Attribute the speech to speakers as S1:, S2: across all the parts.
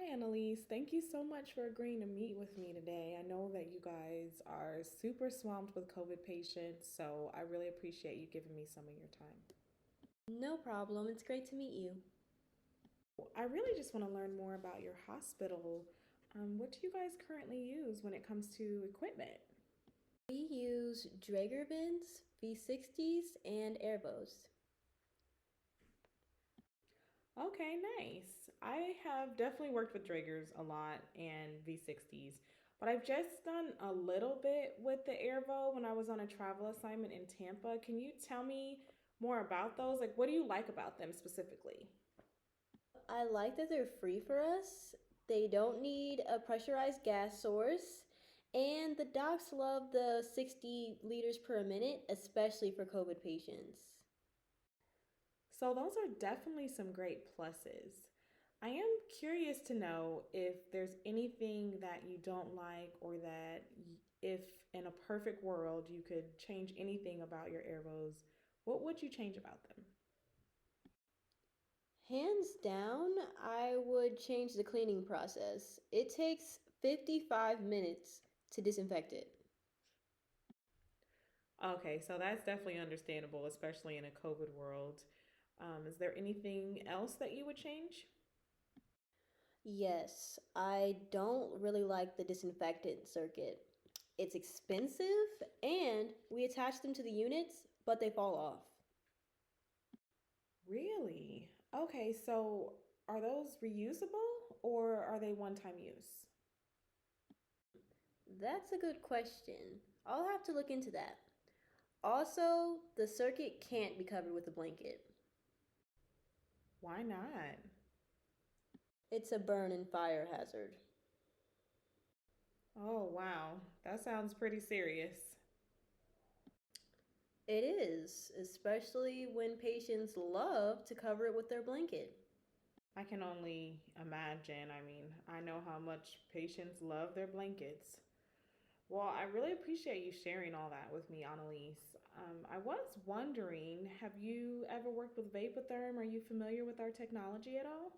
S1: Hi, Annalise. Thank you so much for agreeing to meet with me today. I know that you guys are super swamped with COVID patients, so I really appreciate you giving me some of your time.
S2: No problem. It's great to meet you.
S1: I really just want to learn more about your hospital. What do you guys currently use when it comes to equipment?
S2: We use Draeger bins, V60s, and airbows.
S1: Okay, nice. I have definitely worked with Draegers a lot and V60s, but I've just done a little bit with the Airvo when I was on a travel assignment in Tampa. Can you tell me more about those? Like, what do you like about them specifically?
S2: I like that they're free for us. They don't need a pressurized gas source. And the docs love the 60 liters per minute, especially for COVID patients.
S1: So, those are definitely some great pluses. I am curious to know if there's anything that you don't like, or that if in a perfect world you could change anything about your Airvos, what would you change about them?
S2: Hands down, I would change the cleaning process. It takes 55 minutes to disinfect it.
S1: Okay, so that's definitely understandable, especially in a COVID world. Is there anything else that you would change?
S2: Yes, I don't really like the disinfectant circuit. It's expensive and we attach them to the units, but they fall off.
S1: Really? Okay, so are those reusable or are they one time use?
S2: That's a good question. I'll have to look into that. Also, the circuit can't be covered with a blanket.
S1: Why not?
S2: It's a burn and fire hazard.
S1: Oh, wow. That sounds pretty serious.
S2: It is, especially when patients love to cover it with their blanket.
S1: I can only imagine. I mean, I know how much patients love their blankets. Well, I really appreciate you sharing all that with me, Annalise. I was wondering, have you ever worked with Vapotherm? Are you familiar with our technology at all?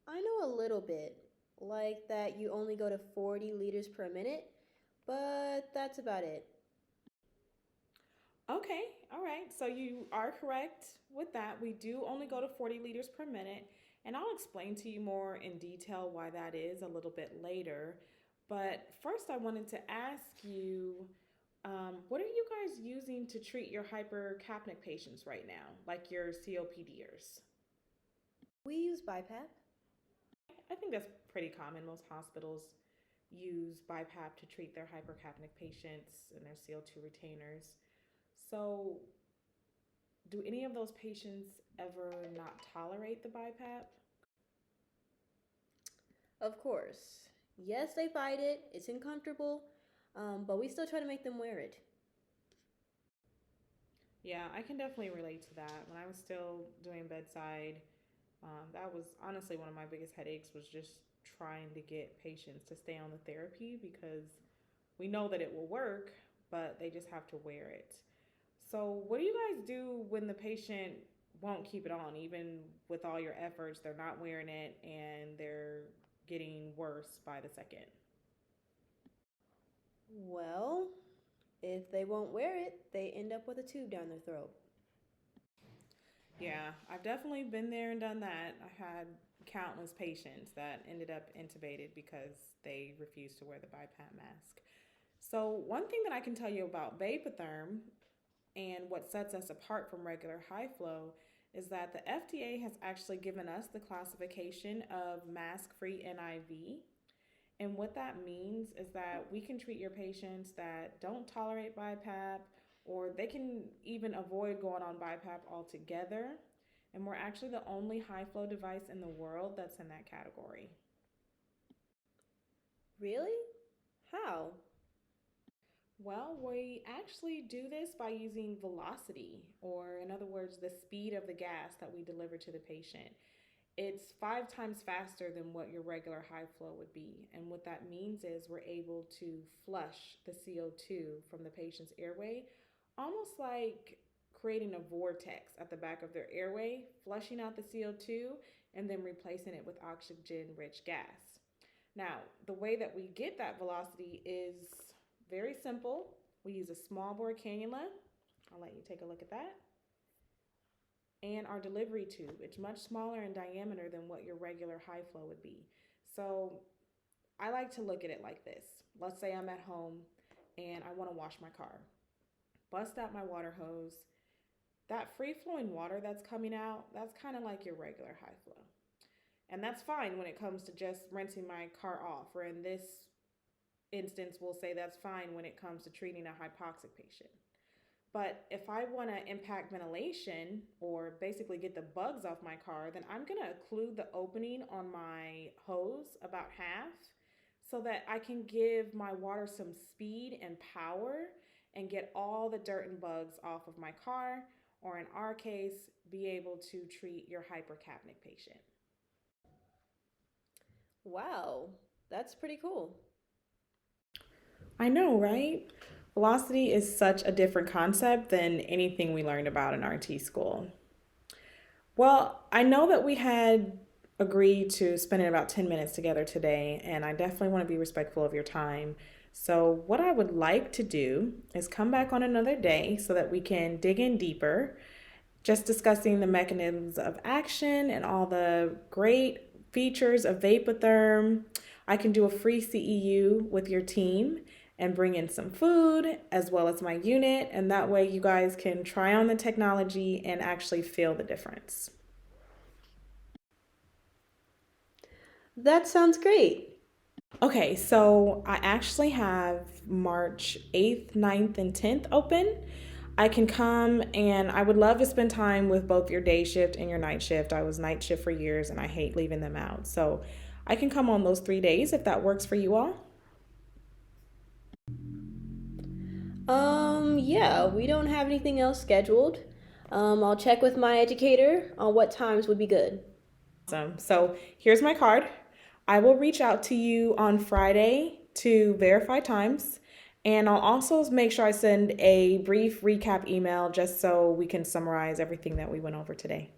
S2: I know a little bit, like that you only go to 40 liters per minute, but that's about it.
S1: Okay, all right. So you are correct with that. We do only go to 40 liters per minute, and I'll explain to you more in detail why that is a little bit later. But first, I wanted to ask you, what are you guys using to treat your hypercapnic patients right now, like your COPDers?
S2: We use BiPAP.
S1: I think that's pretty common. Most hospitals use BiPAP to treat their hypercapnic patients and their CO2 retainers. So, do any of those patients ever not tolerate the BiPAP?
S2: Of course. Yes, they fight it, it's uncomfortable, but we still try to make them wear it.
S1: Yeah, I can definitely relate to that. When I was still doing bedside, that was honestly one of my biggest headaches, was just trying to get patients to stay on the therapy, because we know that it will work, but they just have to wear it. So, what do you guys do when the patient won't keep it on, even with all your efforts? They're not wearing it and they're getting worse by the second.
S2: Well, if they won't wear it, they end up with a tube down their throat.
S1: Yeah, I've definitely been there and done that. I had countless patients that ended up intubated because they refused to wear the BiPAP mask. So, one thing that I can tell you about Vapotherm and what sets us apart from regular high flow is that the FDA has actually given us the classification of mask free NIV. And what that means is that we can treat your patients that don't tolerate BiPAP, or they can even avoid going on BiPAP altogether. And we're actually the only high flow device in the world that's in that category.
S2: Really? How?
S1: Well, we actually do this by using velocity, or in other words, the speed of the gas that we deliver to the patient. It's 5 times faster than what your regular high flow would be. And what that means is we're able to flush the CO2 from the patient's airway, almost like creating a vortex at the back of their airway, flushing out the CO2, and then replacing it with oxygen rich gas. Now, the way that we get that velocity is very simple. We use a small bore cannula. I'll let you take a look at that. And our delivery tube. It's much smaller in diameter than what your regular high flow would be. So I like to look at it like this. Let's say I'm at home and I want to wash my car. Bust out my water hose. That free flowing water that's coming out, that's kind of like your regular high flow. And that's fine when it comes to just rinsing my car off. Or in this instance, we'll say that's fine when it comes to treating a hypoxic patient. But if I want to impact ventilation or basically get the bugs off my car, then I'm going to occlude the opening on my hose about half so that I can give my water some speed and power and get all the dirt and bugs off of my car, or in our case, be able to treat your hypercapnic patient.
S2: Wow, that's pretty cool.
S1: I know, right? Velocity is such a different concept than anything we learned about in RT school. Well, I know that we had agreed to spending about 10 minutes together today, and I definitely want to be respectful of your time. So, what I would like to do is come back on another day so that we can dig in deeper, just discussing the mechanisms of action and all the great features of Vapotherm. I can do a free CEU with your team and bring in some food as well as my unit, and that way you guys can try on the technology and actually feel the difference.
S2: That sounds great.
S1: Okay, so I actually have March 8th, 9th, and 10th open. I can come, and I would love to spend time with both your day shift and your night shift. I was night shift for years and I hate leaving them out. So I can come on those 3 days if that works for you all.
S2: Yeah, we don't have anything else scheduled. I'll check with my educator on what times would be good.
S1: Awesome. So here's my card. I will reach out to you on Friday to verify times. And I'll also make sure I send a brief recap email just so we can summarize everything that we went over today.